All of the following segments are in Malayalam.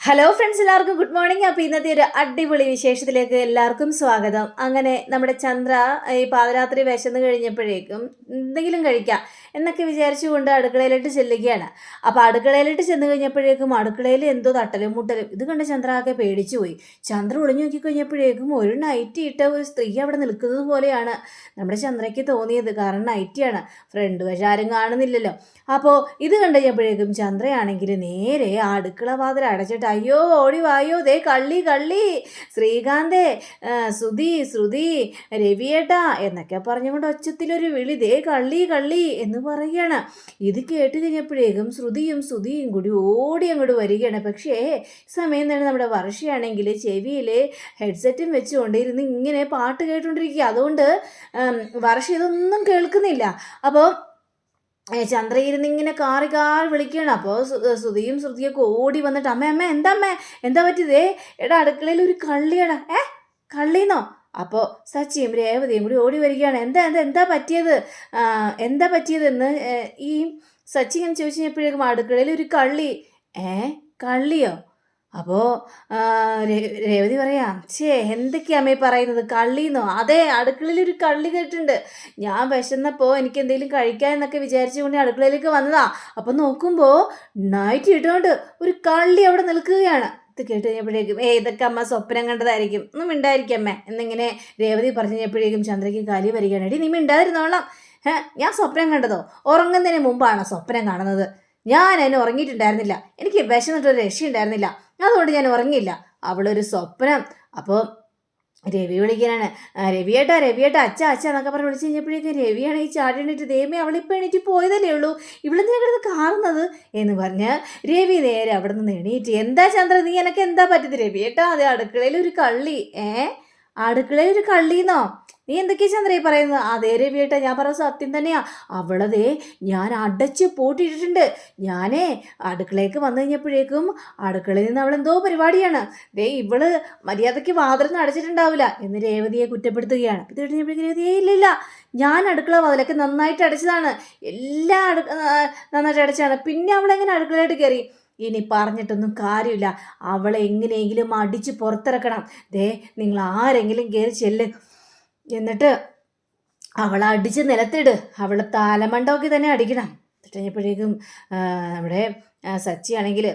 ഹലോ ഫ്രണ്ട്സ്, എല്ലാവർക്കും ഗുഡ് മോർണിംഗ്. അപ്പോൾ ഇന്നത്തെ ഒരു അടിപൊളി വിശേഷത്തിലേക്ക് എല്ലാവർക്കും സ്വാഗതം. അങ്ങനെ നമ്മുടെ ചന്ദ്ര ഈ പാതിരാത്രി വിശന്ന് കഴിഞ്ഞപ്പോഴേക്കും എന്തെങ്കിലും കഴിക്കാം എന്നൊക്കെ വിചാരിച്ചുകൊണ്ട് അടുക്കളയിലോട്ട് ചെല്ലുകയാണ്. അപ്പോൾ അടുക്കളയിലോട്ട് ചെന്ന് കഴിഞ്ഞപ്പോഴേക്കും അടുക്കളയിൽ എന്തോ തട്ടലും മുട്ടലും ഇത് കണ്ട് ചന്ദ്ര ആകെ പേടിച്ചു പോയി. ചന്ദ്ര ഒളിഞ്ഞു നോക്കിക്കഴിഞ്ഞപ്പോഴേക്കും ഒരു നൈറ്റി ഇട്ട ഒരു സ്ത്രീ അവിടെ നിൽക്കുന്നത് പോലെയാണ് നമ്മുടെ ചന്ദ്രയ്ക്ക് തോന്നിയത്. കാരണം നൈറ്റിയാണ്, ഫ്രണ്ട് വശം ആരും കാണുന്നില്ലല്ലോ. അപ്പോൾ ഇത് കണ്ടു കഴിഞ്ഞപ്പോഴേക്കും ചന്ദ്രയാണെങ്കിൽ നേരെ ആ അടുക്കള വാതിൽ അടച്ചിട്ട് അയ്യോ ഓടി വായോ, ദേ കള്ളി കള്ളി, ശ്രീകാന്തേ, ശ്രുതി, രവിയേട്ടാ എന്നൊക്കെ പറഞ്ഞുകൊണ്ട് ഒച്ചത്തിലൊരു വിളി, ദേ കള്ളി കള്ളി എന്ന് പറയുകയാണ്. ഇത് കേട്ട് കഴിഞ്ഞപ്പോഴേക്കും ശ്രുതിയും കൂടി ഓടി അങ്ങോട്ട് വരികയാണ്. പക്ഷേ സമയം തന്നെ നമ്മുടെ വർഷയാണെങ്കിൽ ചെവിയിൽ ഹെഡ്സെറ്റും വെച്ചുകൊണ്ടിരുന്ന് ഇങ്ങനെ പാട്ട് കേട്ടുകൊണ്ടിരിക്കുക. അതുകൊണ്ട് വർഷ ഇതൊന്നും കേൾക്കുന്നില്ല. അപ്പോൾ ചന്ദ്ര ഇരുന്നിങ്ങനെ കാറി വിളിക്കുകയാണ്. അപ്പോൾ ശ്രുതിയൊക്കെ ഓടി വന്നിട്ട് അമ്മ എന്താ പറ്റിയതേ? എടാ അടുക്കളയിൽ ഒരു കള്ളിയാടാ. കള്ളിന്നോ? അപ്പോൾ സച്ചിയും രേവതിയും കൂടി ഓടി വരികയാണ്. എന്താ പറ്റിയത്, എന്താ പറ്റിയതെന്ന് ഈ സച്ചി ഇങ്ങനെ ചോദിച്ചു കഴിഞ്ഞപ്പോഴേക്കും അടുക്കളയിൽ ഒരു കള്ളി. കള്ളിയോ? അപ്പോൾ രേവതി പറയാം, എന്തൊക്കെയാ അമ്മേ പറയുന്നത്, കള്ളിന്നോ? അതെ, അടുക്കളയിൽ ഒരു കള്ളി കേട്ടിട്ടുണ്ട്. ഞാൻ വിശന്നപ്പോൾ എനിക്ക് എന്തെങ്കിലും കഴിക്കാൻ എന്നൊക്കെ വിചാരിച്ചുകൊണ്ട് അടുക്കളയിലേക്ക് വന്നതാ. അപ്പം നോക്കുമ്പോൾ നൈറ്റ് ഇട്ടുകൊണ്ട് ഒരു കള്ളി അവിടെ നിൽക്കുകയാണ്. ഇത് കേട്ട് കഴിഞ്ഞപ്പോഴേക്കും ഇതൊക്കെ അമ്മ സ്വപ്നം കണ്ടതായിരിക്കും, ഒന്നും മിണ്ടായിരിക്കും അമ്മ എന്നിങ്ങനെ രേവതി പറഞ്ഞു കഴിഞ്ഞപ്പോഴേക്കും ചന്ദ്രയ്ക്ക് കലി വരികയാണ്. എടി നീ മിണ്ടാതിരുന്നോളാം. ഞാൻ സ്വപ്നം കണ്ടതോ? ഉറങ്ങുന്നതിന് മുമ്പാണ് സ്വപ്നം കാണുന്നത്. ഞാൻ എന്നെ ഉറങ്ങിയിട്ടുണ്ടായിരുന്നില്ല, എനിക്ക് വിശന്നിട്ടൊരു രക്ഷയുണ്ടായിരുന്നില്ല, അതുകൊണ്ട് ഞാൻ ഉറങ്ങിയില്ല. അവളൊരു സ്വപ്നം. അപ്പോൾ രവി വിളിക്കാനാണ്, രവിയേട്ടാ അച്ഛ എന്നൊക്കെ പറഞ്ഞ് വിളിച്ച് കഴിഞ്ഞപ്പോഴേക്കും രവിയാണ് ഈ ചാടി എണീറ്റ്, ദൈവമേ അവളിപ്പോൾ എണീറ്റ് പോയതല്ലേ ഉള്ളൂ, ഇവിടെന്തിനാ കിടന്ന് കാണുന്നത് എന്ന് പറഞ്ഞ് രവി നേരെ അവിടെ നിന്ന് എണീറ്റ്. എന്താ ചന്ദ്ര നീ എനക്ക് എന്താ പറ്റിയത്? രവിയേട്ടാ അതെ അടുക്കളയിൽ ഒരു കള്ളി. അടുക്കളയിൽ ഒരു കള്ളിന്നോ? നീ എന്തൊക്കെയാ ചന്ദ്ര ഈ പറയുന്നത്? അതേ രവിയേട്ടാ, ഞാൻ പറഞ്ഞ സത്യം തന്നെയാ. അവളതേ ഞാൻ അടച്ച് പൂട്ടിയിട്ടിട്ടുണ്ട്. ഞാനേ അടുക്കളയ്ക്ക് വന്നു കഴിഞ്ഞപ്പോഴേക്കും അടുക്കളയിൽ നിന്ന് അവളെന്തോ പരിപാടിയാണ്. ദേ ഇവള് മര്യാദയ്ക്ക് വാതിലൊന്നും അടച്ചിട്ടുണ്ടാവില്ല എന്ന് രേവതിയെ കുറ്റപ്പെടുത്തുകയാണ്. ഇത് കഴിഞ്ഞപ്പോഴേക്കും രേവതിയെ ഇല്ല, ഞാൻ അടുക്കള വാതിലൊക്കെ നന്നായിട്ട് അടച്ചതാണ്, എല്ലാം നന്നായിട്ട് അടച്ചാണ്. പിന്നെ അവളെങ്ങനെ അടുക്കളയായിട്ട് കയറി? ഇനി പറഞ്ഞിട്ടൊന്നും കാര്യമില്ല, അവളെ എങ്ങനെയെങ്കിലും അടിച്ച് പുറത്തിറക്കണം. ദേ നിങ്ങൾ ആരെങ്കിലും കയറി ചെല്ല്, എന്നിട്ട് അവളെ അടിച്ച് നിലത്തിട്, അവളെ തലമണ്ടൊക്കെ തന്നെ അടിക്കണം. കഴിഞ്ഞപ്പോഴേക്കും നമ്മുടെ സച്ചിയാണെങ്കിൽ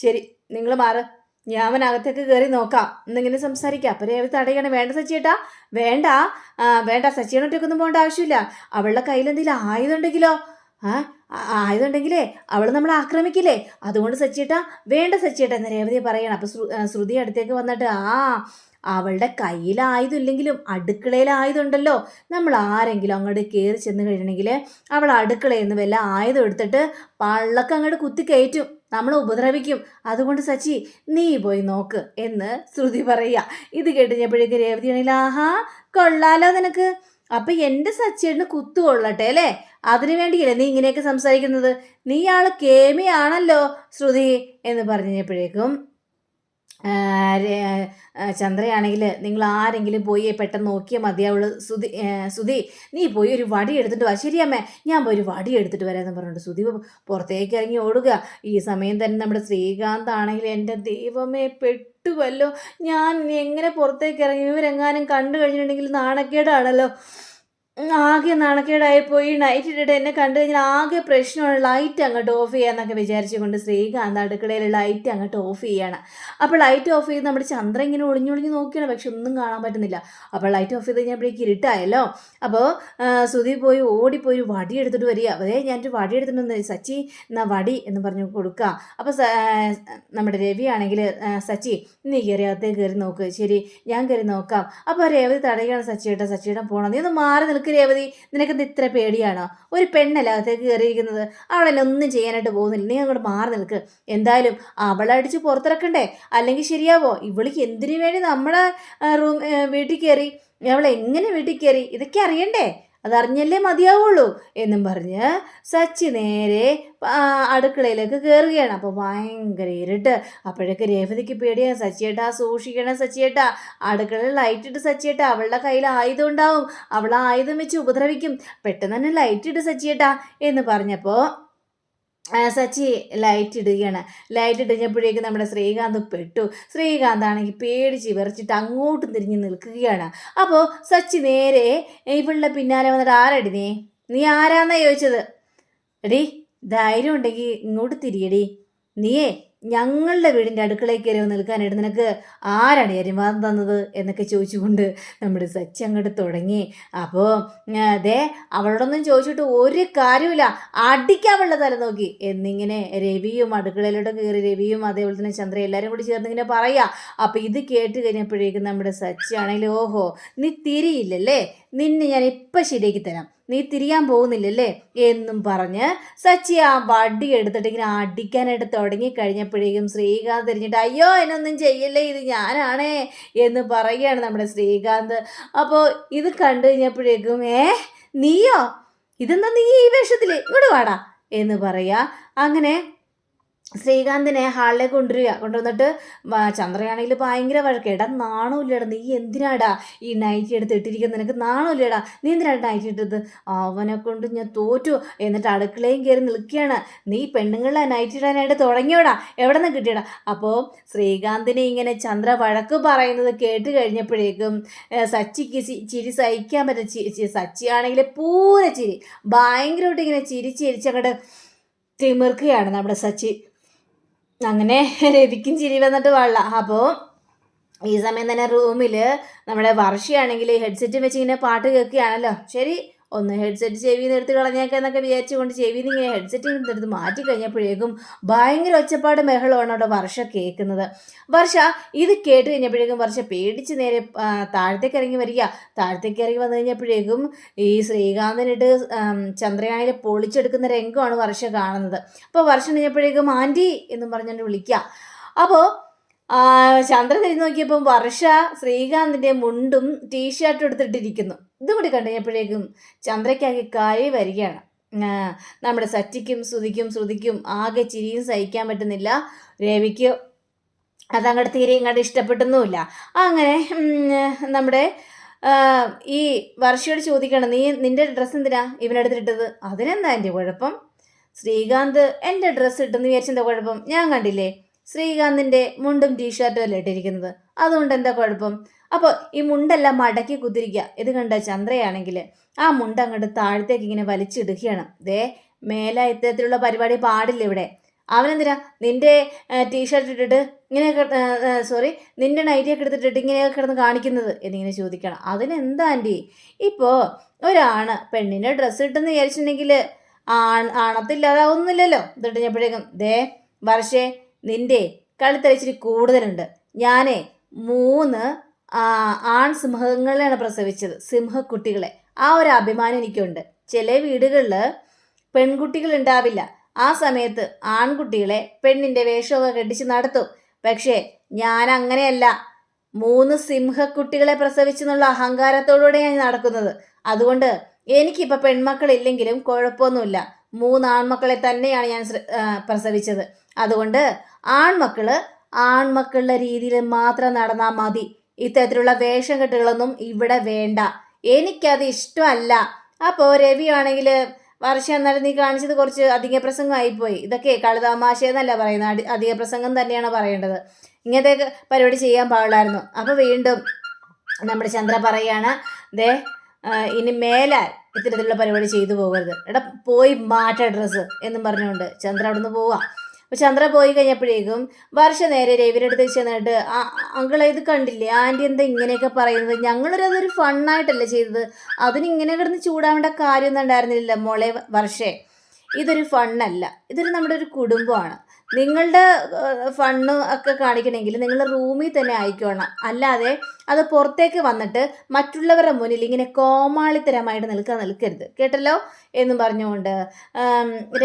ശരി നിങ്ങൾ മാറ്, ഞാൻ അവനകത്തേക്ക് കയറി നോക്കാം എന്നിങ്ങനെ സംസാരിക്കാം. അപ്പം രേവതി തടയാണ്, വേണ്ട സച്ചിയേട്ടാ വേണ്ട സച്ചിയേട്ടൊന്നും പോകേണ്ട ആവശ്യമില്ല. അവളുടെ കയ്യിൽ എന്തെങ്കിലും ആയുധമുണ്ടെങ്കിലോ? ആയതുണ്ടെങ്കിലേ അവൾ നമ്മളെ ആക്രമിക്കില്ലേ, അതുകൊണ്ട് സച്ചിയേട്ടാ വേണ്ട സച്ചിയേട്ടാ എന്ന് രേവതി പറയണം. അപ്പം ശ്രുതി അടുത്തേക്ക് വന്നിട്ട് അവളുടെ കയ്യിൽ ആയുധമില്ലെങ്കിലും അടുക്കളയിൽ ആയുധമുണ്ടല്ലോ, നമ്മൾ ആരെങ്കിലും അങ്ങോട്ട് കയറി ചെന്ന് കഴിഞ്ഞിട്ടുണ്ടെങ്കിൽ അവൾ അടുക്കളയിൽ നിന്ന് വല്ല ആയുധം എടുത്തിട്ട് പള്ളക്ക് അങ്ങോട്ട് കുത്തി കയറ്റും, നമ്മളെ ഉപദ്രവിക്കും. അതുകൊണ്ട് സച്ചി നീ പോയി നോക്ക് എന്ന് ശ്രുതി പറയുക. ഇത് കേട്ടുകഴിഞ്ഞപ്പോഴേക്ക് രേവതി ആണെങ്കിൽ കൊള്ളാലോ നിനക്ക്, അപ്പം എൻ്റെ സച്ചിയേട്ടന് കുത്തുകൊള്ളട്ടെ അല്ലേ, അതിനു വേണ്ടിയില്ലേ നീ ഇങ്ങനെയൊക്കെ സംസാരിക്കുന്നത്, നീ ആൾ കേമിയാണല്ലോ ശ്രുതി എന്ന് പറഞ്ഞപ്പോഴേക്കും ചന്ദ്രയാണെങ്കിൽ നിങ്ങൾ ആരെങ്കിലും പോയി പെട്ടെന്ന് നോക്കിയാൽ മതിയാവുള്ളൂ. സുധി നീ പോയി ഒരു വടി എടുത്തിട്ട് വാ. ശരിയമ്മേ ഞാൻ പോയി ഒരു വടി എടുത്തിട്ട് വരാമെന്ന് പറഞ്ഞിട്ട് സുധി പുറത്തേക്ക് ഇറങ്ങി ഓടുക. ഈ സമയം തന്നെ നമ്മുടെ ശ്രീകാന്ത് ആണെങ്കിൽ എൻ്റെ ദൈവമേ പെട്ടുവല്ലോ, ഞാൻ എങ്ങനെ പുറത്തേക്ക് ഇറങ്ങി, ഇവരെങ്ങാനും കണ്ടു കഴിഞ്ഞിട്ടുണ്ടെങ്കിൽ നാണക്കേടാണല്ലോ. ആകെ നാണക്കേടായിപ്പോയി, നൈറ്റ് ഇട്ടിട്ട് എന്നെ കണ്ടു കഴിഞ്ഞാൽ ആകെ പ്രശ്നമാണ്, ലൈറ്റ് അങ്ങോട്ട് ഓഫ് ചെയ്യാന്നൊക്കെ വിചാരിച്ചുകൊണ്ട് ശ്രീകാന്ത് അടുക്കളയിൽ ലൈറ്റ് അങ്ങോട്ട് ഓഫ് ചെയ്യാണ്. അപ്പോൾ ലൈറ്റ് ഓഫ് ചെയ്ത് നമ്മുടെ ചന്ദ്ര ഇങ്ങനെ ഒളിഞ്ഞൊളിഞ്ഞ് നോക്കിയാണ്, പക്ഷെ ഒന്നും കാണാൻ പറ്റുന്നില്ല. അപ്പോൾ ലൈറ്റ് ഓഫ് ചെയ്ത് കഴിഞ്ഞപ്പോഴേക്ക് ഇരുട്ടായല്ലോ. അപ്പോൾ സുധി പോയി ഓടിപ്പോയി ഒരു വടി എടുത്തിട്ട് വരിക. അതേ ഞാനൊരു വടി എടുത്തിട്ടുണ്ട്, സച്ചി എന്നാ വടി എന്ന് പറഞ്ഞു കൊടുക്കുക. അപ്പോൾ നമ്മുടെ രവി ആണെങ്കിൽ സച്ചി നീ കയറി അകത്തേക്ക് കയറി നോക്ക്. ശരി ഞാൻ കയറി നോക്കാം. അപ്പോൾ രേവതി തടയുകയാണ്, സച്ചിയേട്ടൻ പോകണം, നീ ഒന്ന് മാറി നിൽക്ക് രേവതി, നിനക്കെന്ത് ഇത്ര പേടിയാണോ? ഒരു പെണ്ണല്ല അകത്തേക്ക് കയറിയിരിക്കുന്നത്, അവളെന്നെ ഒന്നും ചെയ്യാനായിട്ട് പോകുന്നില്ല, നീ അങ്ങോട്ട് മാറി നിൽക്ക്. എന്തായാലും അവളടിച്ച് പുറത്തിറക്കണ്ടേ, അല്ലെങ്കിൽ ശരിയാവോ? ഇവൾക്ക് എന്തിനു വേണ്ടി നമ്മളെ വീട്ടിൽ കയറി, അവളെങ്ങനെ വീട്ടിൽ കയറി, ഇതൊക്കെ അറിയണ്ടേ, അതറിഞ്ഞല്ലേ മതിയാവുള്ളൂ എന്നും പറഞ്ഞ് സച്ചി നേരെ അടുക്കളയിലേക്ക് കയറുകയാണ്. അപ്പോൾ ഭയങ്കര ഇരുട്ട്. അപ്പോഴേക്ക് രേവതിക്ക് പേടിയാണ്, സച്ചിയേട്ടാ സൂക്ഷിക്കണം സച്ചിയേട്ടാ, അടുക്കളയിൽ ലൈറ്റ് ഇട്ട് സച്ചിയേട്ടാ, അവളുടെ കയ്യിൽ ആയുധം ഉണ്ടാവും, അവൾ ആയുധം വെച്ച് ഉപദ്രവിക്കും, പെട്ടെന്ന് തന്നെ ലൈറ്റ് ഇട്ട് സച്ചിയേട്ടാ എന്ന് പറഞ്ഞപ്പോൾ സച്ചി ലൈറ്റ് ഇടുകയാണ്. ലൈറ്റ് ഇടിഞ്ഞപ്പോഴേക്കും നമ്മുടെ ശ്രീകാന്ത് പെട്ടു. ശ്രീകാന്താണെങ്കിൽ പേടിച്ച് വിറച്ചിട്ട് അങ്ങോട്ടും തിരിഞ്ഞ് നിൽക്കുകയാണ്. അപ്പോൾ സച്ചി നേരെ ഇവളുടെ പിന്നാലെ വന്നിട്ട് ആരടി നീ ആരാന്നാ ചോദിച്ചത്. എടീ ധൈര്യം ഉണ്ടെങ്കിൽ ഇങ്ങോട്ട് തിരിയടി, നീയേ ഞങ്ങളുടെ വീടിൻ്റെ അടുക്കളയിൽ കയറി നിൽക്കാനായിട്ട് നിനക്ക് ആരാണ് അരിമാൻ തന്നത് എന്നൊക്കെ ചോദിച്ചുകൊണ്ട് നമ്മുടെ സച്ചി അങ്ങോട്ട് തുടങ്ങി. അപ്പോൾ അതെ അവളോടൊന്നും ചോദിച്ചിട്ട് ഒരു കാര്യമില്ല, അടിക്കാവുള്ള തല നോക്കി എന്നിങ്ങനെ രവിയും അടുക്കളയിലോട്ട് കയറി രവിയും അതേപോലെ തന്നെ ചന്ദ്ര എല്ലാവരും കൂടി ചേർന്ന് ഇങ്ങനെ പറയുക. അപ്പം ഇത് കേട്ട് കഴിഞ്ഞപ്പോഴേക്കും നമ്മുടെ സച്ചി ആണെങ്കിൽ ഓഹോ നീ തിരിയില്ലല്ലേ, നിന്നെ ഞാൻ ഇപ്പം ശരിയാക്കി തരാം, നീ തിരിയാൻ പോകുന്നില്ലല്ലേ എന്നും പറഞ്ഞ് സച്ചി ആ വടി എടുത്തിട്ട് ഇങ്ങനെ അടിക്കാനായിട്ട് തുടങ്ങിക്കഴിഞ്ഞപ്പോഴേക്കും ശ്രീകാന്ത് തിരിഞ്ഞിട്ട് അയ്യോ എന്നൊന്നും ചെയ്യല്ലേ ഇത് ഞാനാണേ എന്ന് പറയുകയാണ് നമ്മുടെ ശ്രീകാന്ത്. അപ്പോൾ ഇത് കണ്ടു കഴിഞ്ഞപ്പോഴേക്കും നീയോ ഇതെന്താ നീ ഈ വേഷത്തിൽ ഇങ്ങോട്ട് വാടാ എന്ന് പറയാ. അങ്ങനെ ശ്രീകാന്തിനെ ഹാളിലേക്ക് കൊണ്ടുവന്നിട്ട് ചന്ദ്രയാണെങ്കിൽ ഭയങ്കര വഴക്കേടാ, നാണമില്ലടാ നീ എന്തിനാടാ ഈ നൈറ്റി എടുത്ത് ഇട്ടിരിക്കുന്നത്, നിനക്ക് നാണമില്ലടാ നീ എന്തിനാണ് നൈറ്റി ഇട്ടത്, അവനെ കൊണ്ട് ഞാൻ തോറ്റു, എന്നിട്ട് അടുക്കളയും കയറി നിൽക്കുകയാണ്, നീ പെണ്ണുങ്ങളെ നൈറ്റി ഇടാനായിട്ട് തുടങ്ങിയോടാ, എവിടെ നിന്ന് കിട്ടിയടാ. അപ്പോൾ ശ്രീകാന്തിനെ ഇങ്ങനെ ചന്ദ്ര വഴക്ക് പറയുന്നത് കേട്ട് കഴിഞ്ഞപ്പോഴേക്കും സച്ചിക്ക് ചിരി സഹിക്കാൻ പറ്റും. സച്ചിയാണെങ്കിൽ പൂര ചിരി ഭയങ്കരമായിട്ട് ഇങ്ങനെ ചിരിച്ചങ്ങോട്ട് തിമിർക്കുകയാണ് നമ്മുടെ സച്ചി. അങ്ങനെ രവിക്കും ചിരി വന്നിട്ട് വള്ള. അപ്പോൾ ഈ സമയം തന്നെ റൂമിൽ നമ്മുടെ വർഷയാണെങ്കിൽ ഹെഡ്സെറ്റ് വെച്ച് ഇങ്ങനെ പാട്ട് കേൾക്കുകയാണല്ലോ. ശരി ഒന്ന് ഹെഡ്സെറ്റ് ചെവിയിൽ നിന്ന് എടുത്ത് കളഞ്ഞേക്കെന്നൊക്കെ വിചാരിച്ചുകൊണ്ട് ചെവിയിൽ നിന്ന് ഇങ്ങനെ ഹെഡ്സെറ്റിൽ നിന്ന് എടുത്ത് മാറ്റി കഴിഞ്ഞപ്പോഴേക്കും ഭയങ്കര ഒച്ചപ്പാട് ബഹളമാണ് അവിടെ വർഷ കേൾക്കുന്നത്. വർഷ ഇത് കേട്ട് കഴിഞ്ഞപ്പോഴേക്കും വർഷ പേടിച്ച് നേരെ താഴത്തേക്ക് ഇറങ്ങി വരിക. താഴത്തേക്ക് ഇറങ്ങി വന്നു കഴിഞ്ഞപ്പോഴേക്കും ഈ ശ്രീകാന്തിനിട്ട് ചന്ദ്രയാണിയിൽ പൊളിച്ചെടുക്കുന്ന രംഗമാണ് വർഷ കാണുന്നത്. അപ്പോൾ വർഷ കഴിഞ്ഞപ്പോഴേക്കും ആൻറ്റി എന്നും പറഞ്ഞുകൊണ്ട് വിളിക്കുക. അപ്പോൾ ചന്ദ്രൻ തിരിഞ്ഞ് നോക്കിയപ്പം വർഷ ശ്രീകാന്തിൻ്റെ മുണ്ടും ടീഷർട്ടും എടുത്തിട്ടിരിക്കുന്നു. ഇതും കൂടി കണ്ടുകഴിഞ്ഞപ്പോഴേക്കും ചന്ദ്രയ്ക്കാകെ കാര്യം വരികയാണ്. നമ്മുടെ സച്ചിക്കും ശ്രുതിക്കും ആകെ ചിരിയും സഹിക്കാൻ പറ്റുന്നില്ല. രവിക്ക് അതങ്ങോട്ട് തീരെ ഇങ്ങോട്ട് ഇഷ്ടപ്പെട്ടൊന്നുമില്ല. അങ്ങനെ നമ്മുടെ ഈ വർഷയോട് ചോദിക്കണം, നിന്റെ ഡ്രസ്സ് എന്തിനാ ഇവനെടുത്തിട്ടത്, അതിനെന്താ എൻ്റെ കുഴപ്പം, ശ്രീകാന്ത് എൻ്റെ ഡ്രസ്സ് ഇട്ടെന്ന് വിചാരിച്ചെന്താ കുഴപ്പം, ഞാൻ കണ്ടില്ലേ ശ്രീകാന്തിൻ്റെ മുണ്ടും ടീഷർട്ടും അല്ലേ ഇട്ടിരിക്കുന്നത്, അതുകൊണ്ട് എന്താ കുഴപ്പം. അപ്പോൾ ഈ മുണ്ടെല്ലാം മടക്കി കുത്തിരിക്കുക. ഇത് കണ്ട ചന്ദ്രയാണെങ്കിൽ ആ മുണ്ട് അങ്ങോട്ട് താഴത്തേക്ക് ഇങ്ങനെ വലിച്ചിടുകയാണ്. മേലെ ഇത്തരത്തിലുള്ള പരിപാടി പാടില്ല ഇവിടെ. അവനെന്തിനാ നിന്റെ ടീഷർട്ട് ഇട്ടിട്ട് ഇങ്ങനെ നിന്റെ നൈറ്റിയൊക്കെ എടുത്തിട്ടിട്ട് ഇങ്ങനെയൊക്കെ കിടന്ന് കാണിക്കുന്നത് എന്നിങ്ങനെ ചോദിക്കണം. അതിനെന്താ ആൻറ്റി, ഇപ്പോൾ ഒരാണ് പെണ്ണിൻ്റെ ഡ്രസ്സ് ഇട്ടെന്ന് വിചാരിച്ചിട്ടുണ്ടെങ്കിൽ ആണത്തില്ലാതാവുന്നില്ലല്ലോ. ഇതിട്ടിഞ്ഞപ്പോഴേക്കും വർഷേ നിന്റെ കളിത്തരച്ചിരി കൂടുതലുണ്ട്, ഞാനേ 3 ആൺ സിംഹങ്ങളെയാണ് പ്രസവിച്ചത്, സിംഹക്കുട്ടികളെ. ആ ഒരു അഭിമാനം എനിക്കുണ്ട്. ചില വീടുകളിൽ പെൺകുട്ടികൾ ഉണ്ടാവില്ല, ആ സമയത്ത് ആൺകുട്ടികളെ പെണ്ണിൻ്റെ വേഷമൊക്കെ കെട്ടിച്ച് നടത്തും. പക്ഷേ ഞാൻ അങ്ങനെയല്ല, 3 സിംഹക്കുട്ടികളെ പ്രസവിച്ചെന്നുള്ള അഹങ്കാരത്തോടുകൂടെ ഞാൻ നടക്കുന്നത്. അതുകൊണ്ട് എനിക്കിപ്പോൾ പെൺമക്കളില്ലെങ്കിലും കുഴപ്പമൊന്നുമില്ല, 3 ആൺമക്കളെ തന്നെയാണ് ഞാൻ പ്രസവിച്ചത്. അതുകൊണ്ട് ആൺമക്കളുടെ രീതിയിൽ മാത്രം നടന്നാൽ മതി, ഇത്തരത്തിലുള്ള വേഷം കെട്ടുകളൊന്നും ഇവിടെ വേണ്ട, എനിക്കത് ഇഷ്ടമല്ല. അപ്പോൾ രവിയാണെങ്കിൽ വർഷ എന്നാലും നീ കാണിച്ചത് കുറച്ച് അധിക പ്രസംഗമായിപ്പോയി, ഇതൊക്കെ കളിതമാശയെന്നല്ല പറയുന്നത്, അധിക പ്രസംഗം തന്നെയാണ് പറയേണ്ടത്, ഇങ്ങനത്തെ പരിപാടി ചെയ്യാൻ പാടില്ലായിരുന്നു. അപ്പോൾ വീണ്ടും നമ്മുടെ ചന്ദ്ര പറയാണ്, ഇനി മേലാൽ ഇത്തരത്തിലുള്ള പരിപാടി ചെയ്തു പോകരുത്, പോയി മാറ്റ ഡ്രസ്സ് എന്നും പറഞ്ഞുകൊണ്ട് ചന്ദ്ര അവിടെ നിന്ന് പോവാം. അപ്പോൾ ചന്ദ്ര പോയി കഴിഞ്ഞപ്പോഴേക്കും വർഷ നേരെ രവിയുടെ അടുത്ത് ചെന്നിട്ട് അങ്കിളെ ഇത് കണ്ടില്ലേ ആൻറ്റി എന്താ ഇങ്ങനെയൊക്കെ പറയുന്നത്, ഞങ്ങളൊരതൊരു ഫണ്ണായിട്ടല്ലേ ചെയ്തത്, അതിനിങ്ങനെ കിടന്ന് ചൂടാവേണ്ട കാര്യമൊന്നും ഉണ്ടായിരുന്നില്ല മോളെ വർഷേ, ഇതൊരു ഫണ്ണല്ല, ഇതൊരു നമ്മുടെ ഒരു കുടുംബമാണ്, നിങ്ങളുടെ ഫണ്ണ് ഒക്കെ കാണിക്കണമെങ്കിൽ നിങ്ങളുടെ റൂമിൽ തന്നെ ആയിക്കോണം, അല്ലാതെ അത് പുറത്തേക്ക് വന്നിട്ട് മറ്റുള്ളവരുടെ മുന്നിൽ ഇങ്ങനെ കോമാളിത്തരമായിട്ട് നിൽക്കരുത് കേട്ടല്ലോ എന്നും പറഞ്ഞുകൊണ്ട്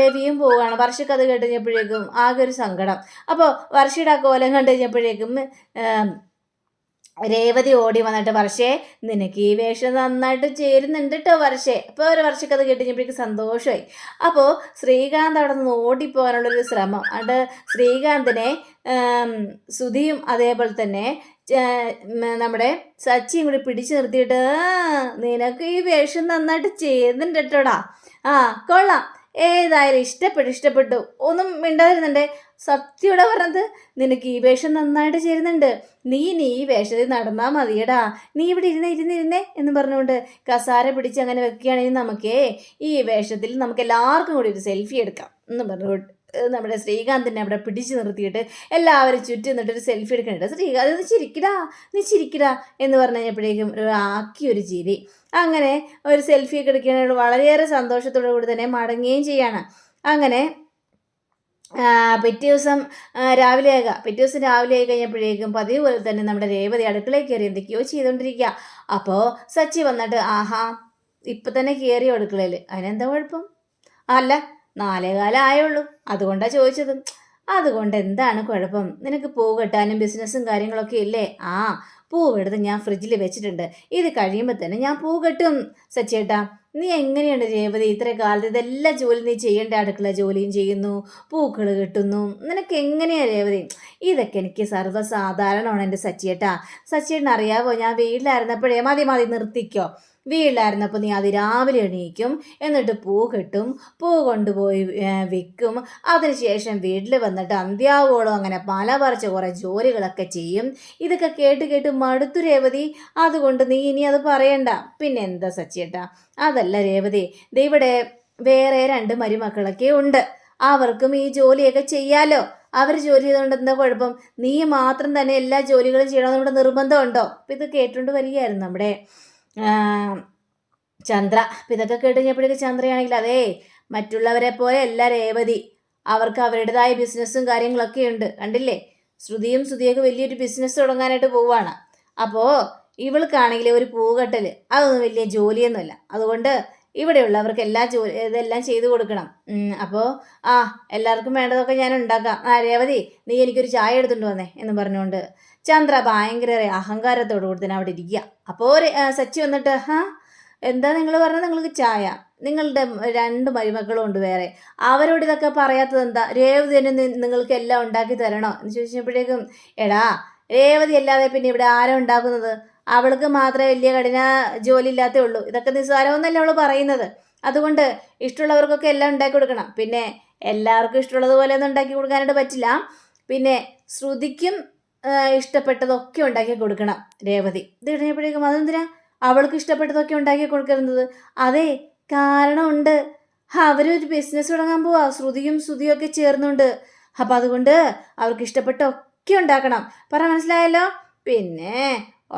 രവിയും പോവുകയാണ്. വർഷയ്ക്ക് അത് കേട്ട് കഴിഞ്ഞപ്പോഴേക്കും ആകെ ഒരു സങ്കടം. അപ്പോൾ വർഷയുടെ ആ കോലം കണ്ടു കഴിഞ്ഞപ്പോഴേക്കും രേവതി ഓടി വന്നിട്ട് വർഷേ നിനക്ക് ഈ വേഷം നന്നായിട്ട് ചേരുന്നുണ്ട് കേട്ടോ വർഷേ. അപ്പോൾ ഒരു വർഷയ്ക്ക് അത് കേട്ടുകഴിഞ്ഞപ്പോഴേക്കും സന്തോഷമായി. അപ്പോൾ ശ്രീകാന്ത് അവിടെ നിന്ന് ഓടിപ്പോകാനുള്ളൊരു ശ്രമം, അത് ശ്രീകാന്തിനെ സുധിയും അതേപോലെ തന്നെ നമ്മുടെ സച്ചിയും കൂടി പിടിച്ചു നിർത്തിയിട്ട് നിനക്ക് ഈ വേഷം നന്നായിട്ട് ചെയ്യുന്നുണ്ട് കേട്ടോടാ, കൊള്ളാം ഏതായാലും ഇഷ്ടപ്പെട്ടു. ഒന്നും മിണ്ടാതിരുന്നുണ്ടേ. സത്യോടെ പറഞ്ഞത്, നിനക്ക് ഈ വേഷം നന്നായിട്ട് ചേരുന്നുണ്ട്. നീ ഈ വേഷത്തിൽ നടന്നാൽ മതിയടാ. നീ ഇവിടെ ഇരുന്നേ എന്ന് പറഞ്ഞുകൊണ്ട് കസാര പിടിച്ച് അങ്ങനെ വെക്കുകയാണെങ്കിൽ നമുക്കേ ഈ വേഷത്തിൽ നമുക്ക് എല്ലാവർക്കും കൂടി ഒരു സെൽഫി എടുക്കാം എന്ന് പറഞ്ഞുകൊണ്ട് നമ്മുടെ ശ്രീകാന്തിനെ അവിടെ പിടിച്ചു നിർത്തിയിട്ട് എല്ലാവരും ചുറ്റും നിന്നിട്ടൊരു സെൽഫി എടുക്കണുണ്ട്. ശ്രീകാന്ത് നീ ചിരിക്കടാ എന്ന് പറഞ്ഞു കഴിഞ്ഞപ്പോഴേക്കും ഒരു ചിരി. അങ്ങനെ ഒരു സെൽഫിയൊക്കെ എടുക്കുകയാണെങ്കിൽ വളരെയേറെ സന്തോഷത്തോടു കൂടി തന്നെ മടങ്ങുകയും ചെയ്യാണ്. അങ്ങനെ പിറ്റേ ദിവസം രാവിലെ ആയി കഴിഞ്ഞപ്പോഴേക്കും പതിവ് പോലെ തന്നെ നമ്മുടെ രേവതി അടുക്കളയിൽ കയറി എന്തൊക്കെയോ ചെയ്തുകൊണ്ടിരിക്കുക. അപ്പോൾ സച്ചി വന്നിട്ട് ആഹാ ഇപ്പം തന്നെ കയറിയോ അടുക്കളയിൽ, അതിനെന്താ കുഴപ്പം? അല്ല 4:15 ആയുള്ളൂ, അതുകൊണ്ടാണ് ചോദിച്ചത്. അതുകൊണ്ട് എന്താണ് കുഴപ്പം? നിനക്ക് പൂ കെട്ടാനും ബിസിനസ്സും കാര്യങ്ങളൊക്കെ ഇല്ലേ? പൂവെടുത്ത് ഞാൻ ഫ്രിഡ്ജിൽ വെച്ചിട്ടുണ്ട്. ഇത് കഴിയുമ്പോൾ തന്നെ ഞാൻ പൂ കെട്ടും. സച്ചേട്ടാ, നീ എങ്ങനെയാണ് രേവതി ഇത്ര കാലത്ത് ഇതെല്ലാം ജോലി നീ ചെയ്യേണ്ട? അടുക്കള ജോലിയും ചെയ്യുന്നു, പൂക്കൾ കെട്ടുന്നു, നിനക്ക് എങ്ങനെയാണ് രേവതി? ഇതൊക്കെ എനിക്ക് സർവ്വസാധാരണമാണ് എൻ്റെ സച്ചേട്ടാ. സച്ചേട്ടൻ അറിയാവോ, ഞാൻ വീട്ടിലായിരുന്നപ്പോഴേ മതി നിർത്തിക്കോ. വീട്ടിലായിരുന്നപ്പോൾ നീ അതിരാവിലെ എണീക്കും, എന്നിട്ട് പൂ കെട്ടും, പൂ കൊണ്ടുപോയി വിൽക്കും, അതിനുശേഷം വീട്ടിൽ വന്നിട്ട് അന്ത്യാവോളം അങ്ങനെ പല പറിച്ച് കുറേ ജോലികളൊക്കെ ചെയ്യും. ഇതൊക്കെ കേട്ട് മടുത്തു രേവതി. അതുകൊണ്ട് നീ ഇനി അത് പറയണ്ട. പിന്നെ എന്താ സച്ചേട്ടാ? അതല്ല രേവതി, ഇവിടെ വേറെ 2 മരുമക്കളൊക്കെ ഉണ്ട്. അവർക്കും ഈ ജോലിയൊക്കെ ചെയ്യാലോ. അവർ ജോലി ചെയ്തുകൊണ്ട് എന്താ കുഴപ്പം? നീ മാത്രം തന്നെ എല്ലാ ജോലികളും ചെയ്യണമെന്ന് ഇവിടെ നിർബന്ധമുണ്ടോ? അപ്പം ഇത് കേട്ടുകൊണ്ട് വരികയായിരുന്നു നമ്മുടെ ചന്ദ്ര. അപ്പം ഇതൊക്കെ കേട്ടുകഴിഞ്ഞപ്പോഴേക്ക് ചന്ദ്രയാണെങ്കിൽ അതേ മറ്റുള്ളവരെ പോലെ അല്ല രേവതി, അവർക്ക് അവരുടേതായ ബിസിനസ്സും കാര്യങ്ങളൊക്കെ ഉണ്ട്. കണ്ടില്ലേ, ശ്രുതിയൊക്കെ വലിയൊരു ബിസിനസ് തുടങ്ങാനായിട്ട് പോവുകയാണ്. അപ്പോൾ ഇവൾക്കാണെങ്കിൽ ഒരു പൂകെട്ടൽ അതൊന്നും വലിയ ജോലിയൊന്നുമല്ല. അതുകൊണ്ട് ഇവിടെയുള്ളവർക്ക് ഇതെല്ലാം ചെയ്തു കൊടുക്കണം. അപ്പോൾ എല്ലാവർക്കും വേണ്ടതൊക്കെ ഞാൻ ഉണ്ടാക്കാം. രേവതി, നീ എനിക്കൊരു ചായ എടുത്തുകൊണ്ട് വന്നേ എന്ന് പറഞ്ഞുകൊണ്ട് ചന്ദ്ര ഭയങ്കര അഹങ്കാരത്തോടു കൂടി തന്നെ അവിടെ ഇരിക്കുക. അപ്പോൾ സച്ചി വന്നിട്ട് എന്താ നിങ്ങൾ പറഞ്ഞത്? നിങ്ങൾക്ക് ചായ? നിങ്ങളുടെ 2 മരുമക്കളും ഉണ്ട് വേറെ, അവരോട് ഇതൊക്കെ പറയാത്തത് എന്താ? രേവതി തന്നെ നിങ്ങൾക്ക് എല്ലാം ഉണ്ടാക്കി തരണോ എന്ന് ചോദിച്ചപ്പോഴേക്കും, എടാ രേവതി അല്ലാതെ പിന്നെ ഇവിടെ ആരോ ഉണ്ടാക്കുന്നത്? അവൾക്ക് മാത്രമേ വലിയ കഠിന ജോലി ഇല്ലാത്തേ ഉള്ളൂ. ഇതൊക്കെ നിസ്സാരമൊന്നല്ല അവൾ പറയുന്നത്. അതുകൊണ്ട് ഇഷ്ടമുള്ളവർക്കൊക്കെ എല്ലാം ഉണ്ടാക്കി കൊടുക്കണം. പിന്നെ എല്ലാവർക്കും ഇഷ്ടമുള്ളതുപോലെ ഒന്നും ഉണ്ടാക്കി കൊടുക്കാനായിട്ട് പറ്റില്ല. പിന്നെ ശ്രുതിക്കും ഇഷ്ടപ്പെട്ടതൊക്കെ ഉണ്ടാക്കി കൊടുക്കണം രേവതി. ഇത് കഴിഞ്ഞപ്പോഴേക്കും അതെന്തിനാ അവൾക്ക് ഇഷ്ടപ്പെട്ടതൊക്കെ ഉണ്ടാക്കി കൊടുക്കുന്നത്? അതെ, കാരണമുണ്ട്. അവരൊരു ബിസിനസ് തുടങ്ങാൻ പോവാ, ശ്രുതിയും ഒക്കെ ചേർന്നുണ്ട്. അപ്പം അതുകൊണ്ട് അവർക്ക് ഇഷ്ടപ്പെട്ടൊക്കെ ഉണ്ടാക്കണം. മനസ്സിലായല്ലോ? പിന്നെ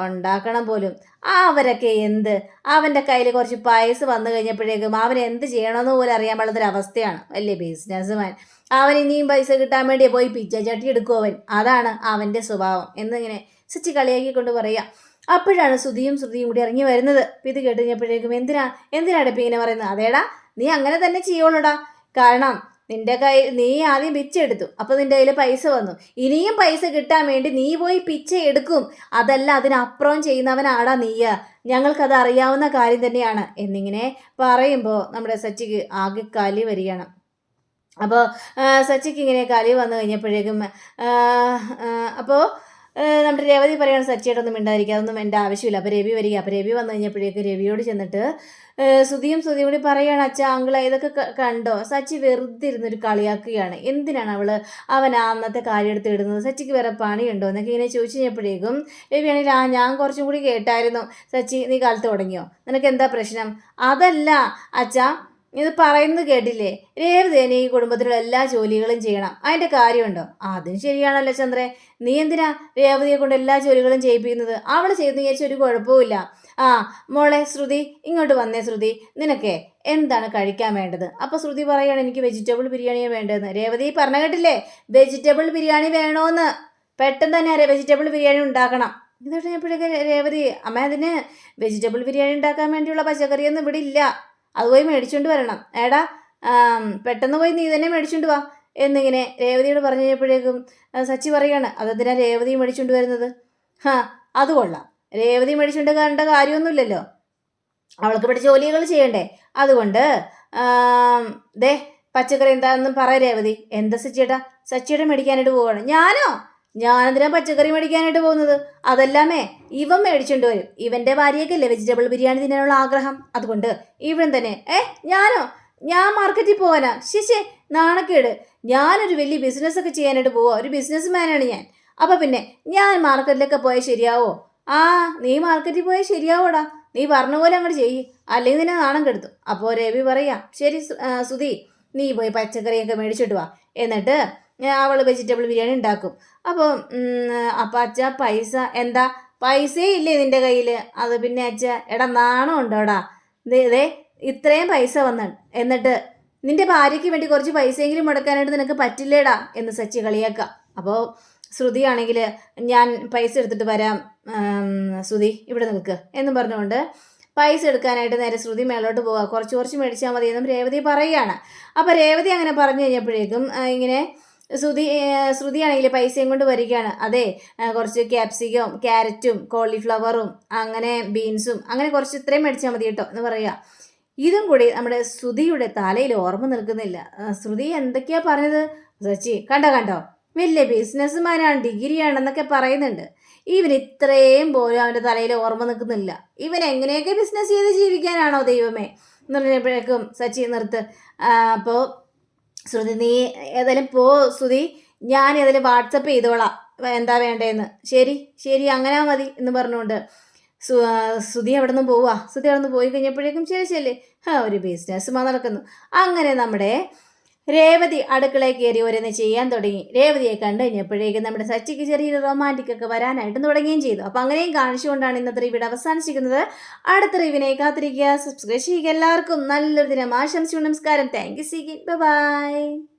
ഉണ്ടാക്കണം പോലും. അവരൊക്കെ എന്ത്, അവൻ്റെ കയ്യിൽ കുറച്ച് പൈസ വന്നു കഴിഞ്ഞപ്പോഴേക്കും അവൻ എന്ത് ചെയ്യണമെന്ന് പോലും അറിയാൻ പാടുള്ളൊരവസ്ഥയാണ്. വലിയ ബിസിനസ്മാൻ. അവൻ ഇനിയും പൈസ കിട്ടാൻ വേണ്ടി പോയി പിച്ചച്ചട്ടി എടുക്കും അവൻ. അതാണ് അവൻ്റെ സ്വഭാവം എന്നിങ്ങനെ സച്ചി കളിയാക്കിക്കൊണ്ട് പറയാം. അപ്പോഴാണ് ശ്രുതിയും കൂടി ഇറങ്ങി വരുന്നത്. ഇത് കേട്ട് കഴിഞ്ഞപ്പോഴേക്കും എന്തിനാണ് ഇപ്പം ഇങ്ങനെ പറയുന്നത്? അതേടാ, നീ അങ്ങനെ തന്നെ ചെയ്യുള്ളൂടാ. കാരണം നിന്റെ നീ ആദ്യം പിച്ച എടുത്തു, അപ്പോൾ നിന്റെ കയ്യിൽ പൈസ വന്നു. ഇനിയും പൈസ കിട്ടാൻ വേണ്ടി നീ പോയി പിച്ച എടുക്കും. അതല്ല, അതിനപ്പുറം ചെയ്യുന്നവനാടാ നീയ. ഞങ്ങൾക്കത് അറിയാവുന്ന കാര്യം തന്നെയാണ് എന്നിങ്ങനെ പറയുമ്പോൾ നമ്മുടെ സച്ചിക്ക് ആകെ കലി വരികയാണ്. അപ്പോൾ സച്ചിക്ക് ഇങ്ങനെ കലി വന്നു കഴിഞ്ഞപ്പോഴേക്കും അപ്പോൾ നമ്മുടെ രേവതി പറയുകയാണ്, സച്ചിയായിട്ടൊന്നും മിണ്ടാതിരിക്കുക, അതൊന്നും എൻ്റെ ആവശ്യമില്ല. അപ്പോൾ രവി വരിക. അപ്പോൾ രവി വന്നു കഴിഞ്ഞപ്പോഴേക്കും രവിയോട് ചെന്നിട്ട് ശ്രുതിയും കൂടി പറയുകയാണ്, അച്ഛാ അങ്കിളെ ഇതൊക്കെ കണ്ടോ? സച്ചി വെറുതെ ഇരുന്നൊരു കളിയാക്കുകയാണ്. എന്തിനാണ് അവൻ അന്നത്തെ കാര്യം എടുത്ത് ഇടുന്നത്? സച്ചിക്ക് വേറെ പണിയുണ്ടോ എന്നൊക്കെ ഇങ്ങനെ ചോദിച്ചു കഴിഞ്ഞപ്പോഴേക്കും രവിയാണെങ്കിൽ ഞാൻ കുറച്ചും കൂടി കേട്ടായിരുന്നു. സച്ചി, നീ കാലത്ത് തുടങ്ങിയോ? നിനക്ക് എന്താ പ്രശ്നം? അതല്ല അച്ഛാ, ഇത് പറയുന്നത് കേട്ടില്ലേ? രേവതി തന്നെ ഈ കുടുംബത്തിലുള്ള എല്ലാ ജോലികളും ചെയ്യണം. അതിൻ്റെ കാര്യമുണ്ടോ? അതും ശരിയാണല്ലോ ചന്ദ്രേ. നീ എന്തിനാ രേവതിയെ കൊണ്ട് എല്ലാ ജോലികളും ചെയ്യിപ്പിക്കുന്നത്? അവൾ ചെയ്തെന്ന് വിചാരിച്ച ഒരു കുഴപ്പമില്ല. മോളെ ശ്രുതി, ഇങ്ങോട്ട് വന്നേ. ശ്രുതി, നിനക്ക് എന്താണ് കഴിക്കാൻ വേണ്ടത്? അപ്പോൾ ശ്രുതി പറയുകയാണ്, എനിക്ക് വെജിറ്റബിൾ ബിരിയാണിയാണ് വേണ്ടതെന്ന്. രേവതി പറഞ്ഞ കേട്ടില്ലേ, വെജിറ്റബിൾ ബിരിയാണി വേണോന്ന്. പെട്ടെന്ന് തന്നെ വെജിറ്റബിൾ ബിരിയാണി ഉണ്ടാക്കണം. ഇത് കഴിഞ്ഞപ്പോഴേക്ക് രേവതി, അമ്മ അതിന് വെജിറ്റബിൾ ബിരിയാണി ഉണ്ടാക്കാൻ വേണ്ടിയുള്ള പച്ചക്കറിയൊന്നും ഇവിടെ ഇല്ല, അത് പോയി മേടിച്ചുകൊണ്ട് വരണം. എടാ പെട്ടെന്ന് പോയി നീ തന്നെ മേടിച്ചുകൊണ്ട് വാ എന്നിങ്ങനെ രേവതിയോട് പറഞ്ഞു കഴിഞ്ഞപ്പോഴേക്കും സച്ചി പറയുകയാണ്, അതെന്തിനാ രേവതി മേടിച്ചുകൊണ്ട് വരുന്നത്? അത് കൊള്ളാം, രേവതി മേടിച്ചുകൊണ്ട് കണ്ട കാര്യമൊന്നുമില്ലല്ലോ, അവൾക്ക് ഇവിടെ ജോലികൾ ചെയ്യണ്ടേ? അതുകൊണ്ട് പച്ചക്കറി എന്താണെന്നും പറ രേവതി. എന്താ സച്ചിയേട്ടാ? സച്ചിയുടെ മേടിക്കാനായിട്ട് പോവുകയാണ്. ഞാനെന്തിനാ പച്ചക്കറി മേടിക്കാനായിട്ട് പോകുന്നത്? അതെല്ലാമേ ഇവൻ മേടിച്ചുകൊണ്ട് വരും. ഇവൻ്റെ ഭാര്യയ്ക്കല്ലേ വെജിറ്റബിൾ ബിരിയാണി തിന്നാനുള്ള ആഗ്രഹം. അതുകൊണ്ട് ഇവൻ തന്നെ. ഞാൻ മാർക്കറ്റിൽ പോകാനാ? ശിശേ, നാണക്കേട്. ഞാനൊരു വലിയ ബിസിനസ്സൊക്കെ ചെയ്യാനായിട്ട് പോവാ, ഒരു ബിസിനസ് മാനാണ് ഞാൻ. അപ്പം പിന്നെ ഞാൻ മാർക്കറ്റിലൊക്കെ പോയാൽ ശരിയാവോ? ആ, നീ മാർക്കറ്റിൽ പോയാൽ ശരിയാവോടാ, നീ പറഞ്ഞ പോലെ അങ്ങോട്ട് ചെയ്യ്, അല്ലെങ്കിൽ നിന്നെ നാണം കെടുത്തും. അപ്പോൾ രവി പറയാ, ശരി സുധി, നീ പോയി പച്ചക്കറിയൊക്കെ മേടിച്ചിട്ട് വാ, എന്നിട്ട് അവൾ വെജിറ്റബിൾ ബിരിയാണി ഉണ്ടാക്കും. അപ്പം അച്ഛ പൈസ എന്താ? പൈസയേ ഇല്ലേ നിൻ്റെ കയ്യിൽ? അത് പിന്നെ അച്ഛ, എടാ നാണം ഉണ്ടോടാ? ഇതേ ഇത്രയും പൈസ വന്നു, എന്നിട്ട് നിന്റെ ഭാര്യയ്ക്ക് വേണ്ടി കുറച്ച് പൈസയെങ്കിലും മുടക്കാനായിട്ട് നിനക്ക് പറ്റില്ലേടാ എന്ന് സച്ചി കളിയാക്കാം. അപ്പോൾ ശ്രുതിയാണെങ്കിൽ, ഞാൻ പൈസ എടുത്തിട്ട് വരാം ശ്രുതി, ഇവിടെ നിൽക്ക് എന്നും പറഞ്ഞുകൊണ്ട് പൈസ എടുക്കാനായിട്ട് നേരെ ശ്രുതി മേലോട്ട് പോവുക. കുറച്ച് മേടിച്ചാൽ മതി എന്നും രേവതി പറയുകയാണ്. അപ്പോൾ രേവതി അങ്ങനെ പറഞ്ഞു കഴിഞ്ഞപ്പോഴേക്കും ഇങ്ങനെ ശ്രുതിയാണെങ്കിൽ പൈസയും കൊണ്ട് വരികയാണ്. അതെ, കുറച്ച് ക്യാപ്സിക്കും ക്യാരറ്റും കോളിഫ്ലവറും അങ്ങനെ ബീൻസും അങ്ങനെ കുറച്ച് ഇത്രയും മേടിച്ചാൽ മതി കേട്ടോ എന്ന് പറയുക. ഇതും കൂടി നമ്മുടെ ശ്രുതിയുടെ തലയിൽ ഓർമ്മ നിൽക്കുന്നില്ല. ശ്രുതി എന്തൊക്കെയാ പറഞ്ഞത്? സച്ചി കണ്ടോ, വലിയ ബിസിനസ്മാനാണ്, ഡിഗ്രിയാണെന്നൊക്കെ പറയുന്നുണ്ട്. ഇവൻ ഇത്രയും പോലും അവൻ്റെ തലയിൽ ഓർമ്മ നിൽക്കുന്നില്ല. ഇവൻ എങ്ങനെയൊക്കെ ബിസിനസ് ചെയ്ത് ജീവിക്കാനാണോ ദൈവമേ എന്ന് പറഞ്ഞപ്പോഴേക്കും സച്ചി നിർത്ത്. അപ്പോൾ ശ്രുതി, നീ ഏതായാലും പോ ശ്രുതി, ഞാൻ ഏതായാലും വാട്സപ്പ് ചെയ്തോളാം എന്താ വേണ്ടതെന്ന്. ശരി അങ്ങനെ മതി എന്ന് പറഞ്ഞുകൊണ്ട് ശ്രുതി അവിടെ നിന്ന് പോവുക. ശ്രുതി അവിടെ നിന്ന് പോയി കഴിഞ്ഞപ്പോഴേക്കും ശരി ഒരു ബിസിനസ് നടക്കുന്നു. അങ്ങനെ നമ്മുടെ രേവതി അടുക്കളയിൽ കയറി ഓരോന്ന് ചെയ്യാൻ തുടങ്ങി. രേവതിയെ കണ്ടു കഴിഞ്ഞപ്പോഴേക്കും നമ്മുടെ സച്ചിക്ക് ചെറിയൊരു റൊമാൻറ്റിക് ഒക്കെ വരാനായിട്ട് തുടങ്ങുകയും ചെയ്തു. അപ്പം അങ്ങനെയും കാണിച്ചുകൊണ്ടാണ് ഇന്നത്തെ റിവ്യൂ അവസാനിച്ചിരിക്കുന്നത്. അടുത്ത റിവ്യൂവിനെ കാത്തിരിക്കുക, സബ്സ്ക്രൈബ് ചെയ്യുക. എല്ലാവർക്കും നല്ലൊരു ദിനം ആശംസിച്ചു. നമസ്കാരം. Thank you. ബൈ.